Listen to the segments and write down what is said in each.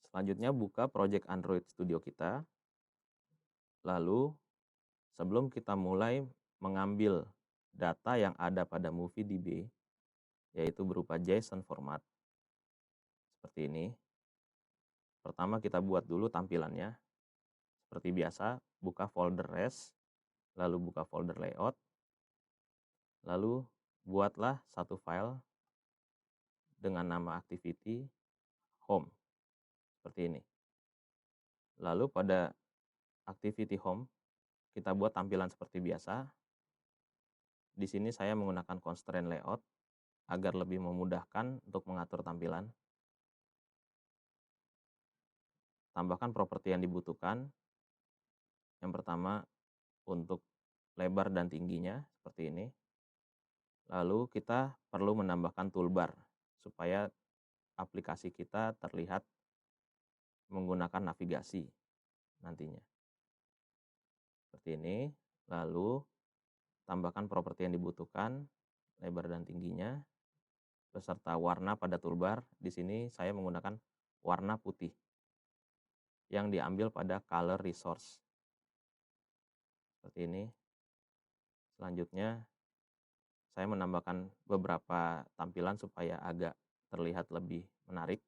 Selanjutnya buka project Android Studio kita. Lalu sebelum kita mulai mengambil data yang ada pada MovieDB, yaitu berupa JSON format, seperti ini. Pertama kita buat dulu tampilannya. Seperti biasa, buka folder res, lalu buka folder layout, lalu buatlah satu file dengan nama activity home, seperti ini. Lalu pada activity home, kita buat tampilan seperti biasa. Di sini saya menggunakan constraint layout agar lebih memudahkan untuk mengatur tampilan. Tambahkan properti yang dibutuhkan. Yang pertama untuk lebar dan tingginya seperti ini. Lalu kita perlu menambahkan toolbar supaya aplikasi kita terlihat menggunakan navigasi nantinya. Seperti ini. Lalu tambahkan properti yang dibutuhkan, lebar dan tingginya, beserta warna pada toolbar. Di sini saya menggunakan warna putih yang diambil pada color resource. Seperti ini. Selanjutnya saya menambahkan beberapa tampilan supaya agak terlihat lebih menarik.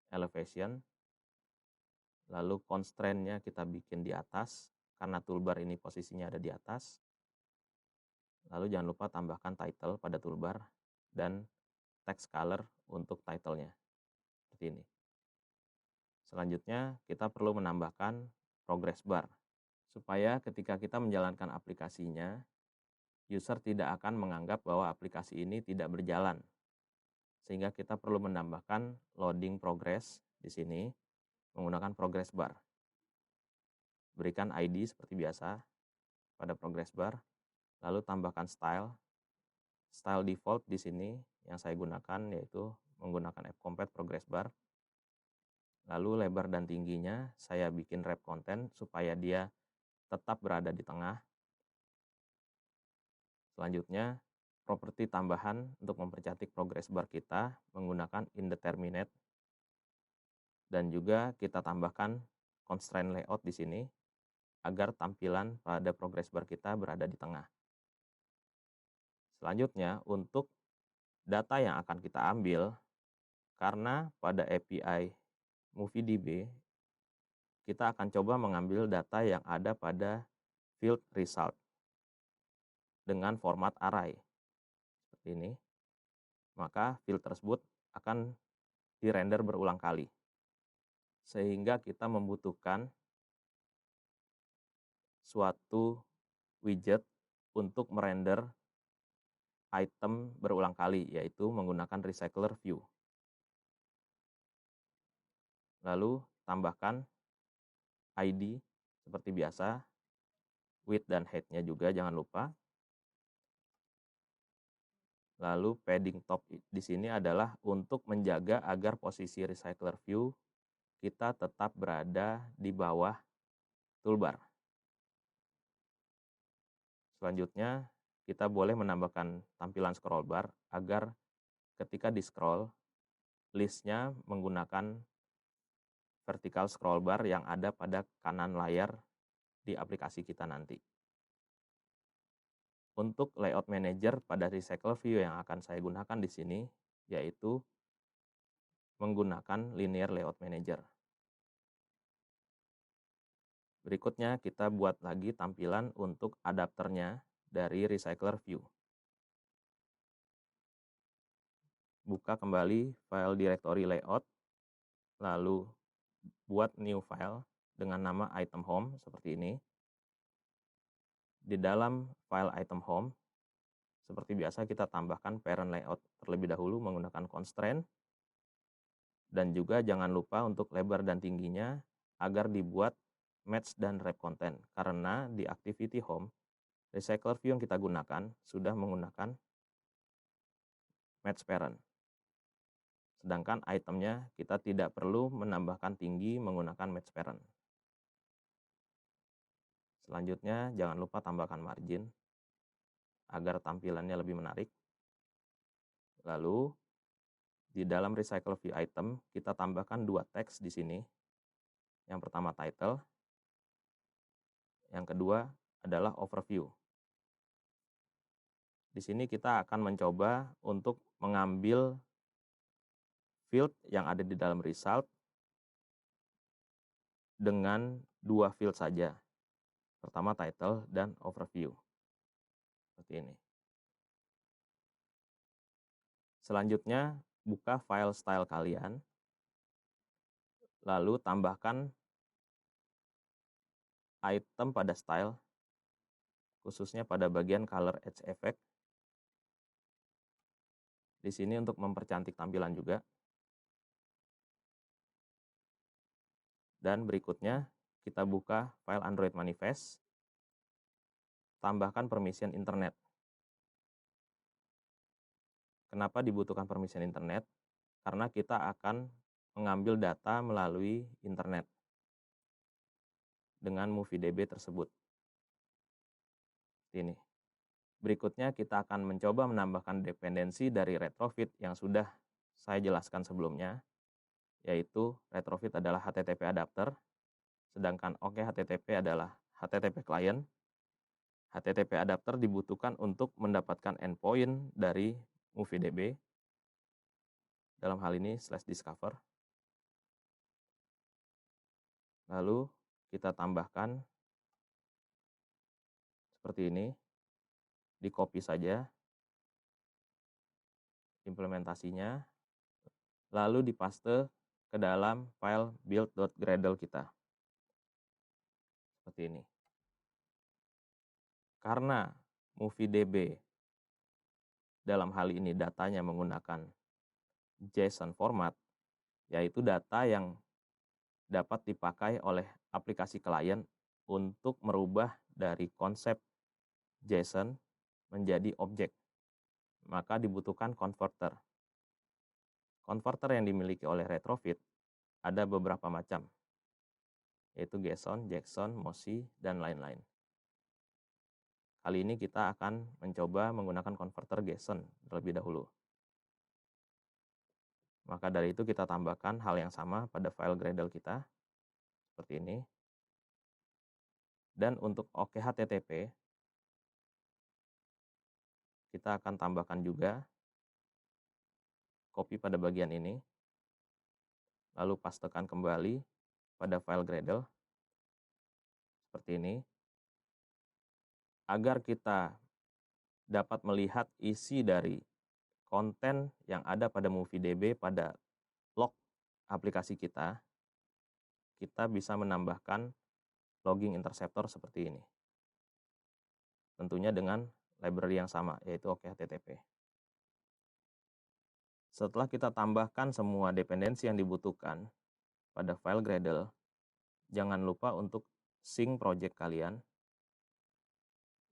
Elevation. Lalu constraint-nya kita bikin di atas karena toolbar ini posisinya ada di atas. Lalu jangan lupa tambahkan title pada toolbar dan text color untuk title-nya. Seperti ini. Selanjutnya kita perlu menambahkan progress bar supaya ketika kita menjalankan aplikasinya, user tidak akan menganggap bahwa aplikasi ini tidak berjalan. Sehingga kita perlu menambahkan loading progress di sini menggunakan progress bar. Berikan ID seperti biasa pada progress bar, lalu tambahkan style. Style default di sini yang saya gunakan yaitu menggunakan fcompat progress bar. Lalu lebar dan tingginya saya bikin wrap content supaya dia tetap berada di tengah. Selanjutnya, properti tambahan untuk mempercantik progress bar kita menggunakan indeterminate. Dan juga kita tambahkan constraint layout di sini agar tampilan pada progress bar kita berada di tengah. Selanjutnya, untuk data yang akan kita ambil, karena pada API MovieDB, kita akan coba mengambil data yang ada pada field result dengan format array. Seperti ini. Maka field tersebut akan dirender berulang kali. Sehingga kita membutuhkan suatu widget untuk merender item berulang kali, yaitu menggunakan recycler view. Lalu tambahkan ID seperti biasa, width dan height-nya juga jangan lupa. Lalu padding top di sini adalah untuk menjaga agar posisi recycler view kita tetap berada di bawah toolbar. Selanjutnya, kita boleh menambahkan tampilan scroll bar agar ketika di scroll, listnya menggunakan vertical scroll bar yang ada pada kanan layar di aplikasi kita nanti. Untuk layout manager pada recycle view yang akan saya gunakan di sini, yaitu menggunakan linear layout manager. Berikutnya kita buat lagi tampilan untuk adapternya dari recycler view. Buka kembali file directory layout, lalu buat new file dengan nama item home seperti ini. Di dalam file item home, seperti biasa kita tambahkan parent layout terlebih dahulu menggunakan constraint. Dan juga jangan lupa untuk lebar dan tingginya agar dibuat match dan wrap content. Karena di activity home, recycler view yang kita gunakan sudah menggunakan match parent. Sedangkan itemnya kita tidak perlu menambahkan tinggi menggunakan match parent. Selanjutnya jangan lupa tambahkan margin agar tampilannya lebih menarik. Lalu di dalam recycle view item kita tambahkan 2 teks di sini. Yang pertama title, yang kedua adalah overview. Di sini kita akan mencoba untuk mengambil field yang ada di dalam result dengan 2 field saja. Pertama title dan overview. Seperti ini. Selanjutnya, buka file style kalian, lalu tambahkan item pada style, khususnya pada bagian color edge effect. Di sini untuk mempercantik tampilan juga. Dan berikutnya, kita buka file Android manifest, tambahkan permission internet. Kenapa dibutuhkan permission internet? Karena kita akan mengambil data melalui internet dengan MovieDB tersebut. Ini. Berikutnya kita akan mencoba menambahkan dependensi dari retrofit yang sudah saya jelaskan sebelumnya, yaitu retrofit adalah HTTP adapter, sedangkan OKHTTP adalah HTTP client. HTTP adapter dibutuhkan untuk mendapatkan endpoint dari MovieDB, dalam hal ini /discover. Lalu kita tambahkan seperti ini, di copy saja implementasinya, lalu dipaste ke dalam file build.gradle kita. Seperti ini. Karena MovieDB dalam hal ini datanya menggunakan JSON format, yaitu data yang dapat dipakai oleh aplikasi klien untuk merubah dari konsep JSON menjadi objek. Maka dibutuhkan converter. Converter yang dimiliki oleh retrofit ada beberapa macam, yaitu JSON, JSON, MOSI, dan lain-lain. Kali ini kita akan mencoba menggunakan converter JSON terlebih dahulu. Maka dari itu kita tambahkan hal yang sama pada file Gradle kita, seperti ini. Dan untuk OKHTTP, kita akan tambahkan juga copy pada bagian ini, lalu pastekan kembali pada file Gradle, seperti ini. Agar kita dapat melihat isi dari konten yang ada pada MovieDB pada log aplikasi kita bisa menambahkan logging interceptor seperti ini. Tentunya dengan library yang sama, yaitu OKHTTP. Setelah kita tambahkan semua dependensi yang dibutuhkan pada file Gradle, jangan lupa untuk sync project kalian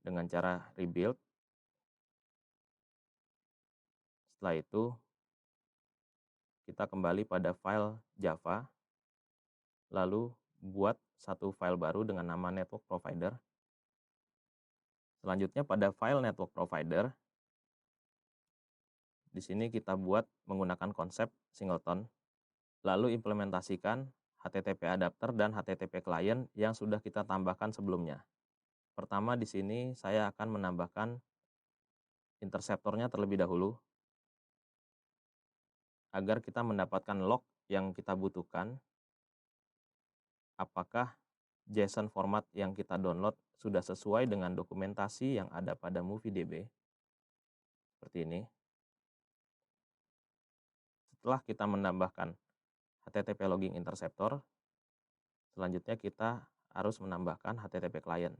dengan cara rebuild. Setelah itu, kita kembali pada file Java, lalu buat satu file baru dengan nama network provider. Selanjutnya pada file network provider, di sini kita buat menggunakan konsep singleton, lalu implementasikan HTTP adapter dan HTTP client yang sudah kita tambahkan sebelumnya. Pertama di sini saya akan menambahkan interceptornya terlebih dahulu, agar kita mendapatkan log yang kita butuhkan, apakah JSON format yang kita download sudah sesuai dengan dokumentasi yang ada pada MovieDB. Seperti ini. Setelah kita menambahkan HTTP logging interceptor, selanjutnya kita harus menambahkan HTTP client.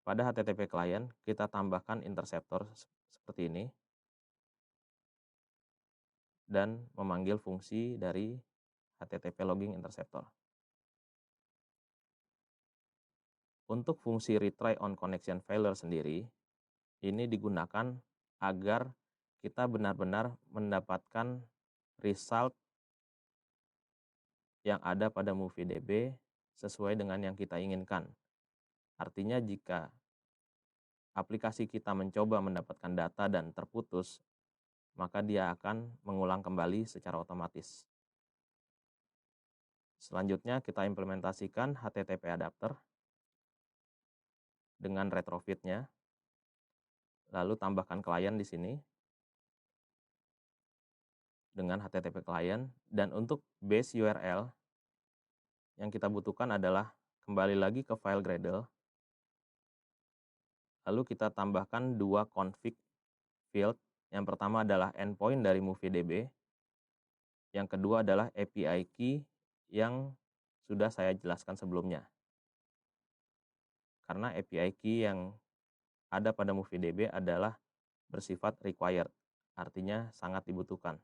Pada HTTP client, kita tambahkan interceptor seperti ini, dan memanggil fungsi dari HTTP logging interceptor. Untuk fungsi retry on connection failure sendiri, ini digunakan agar kita benar-benar mendapatkan result yang ada pada MovieDB sesuai dengan yang kita inginkan. Artinya jika aplikasi kita mencoba mendapatkan data dan terputus, maka dia akan mengulang kembali secara otomatis. Selanjutnya kita implementasikan HTTP adapter dengan retrofitnya, lalu tambahkan klien di sini dengan HTTP client, dan untuk base URL yang kita butuhkan adalah kembali lagi ke file Gradle, lalu kita tambahkan dua config field. Yang pertama adalah endpoint dari MovieDB, yang kedua adalah API key yang sudah saya jelaskan sebelumnya. Karena API key yang ada pada MovieDB adalah bersifat required, artinya sangat dibutuhkan.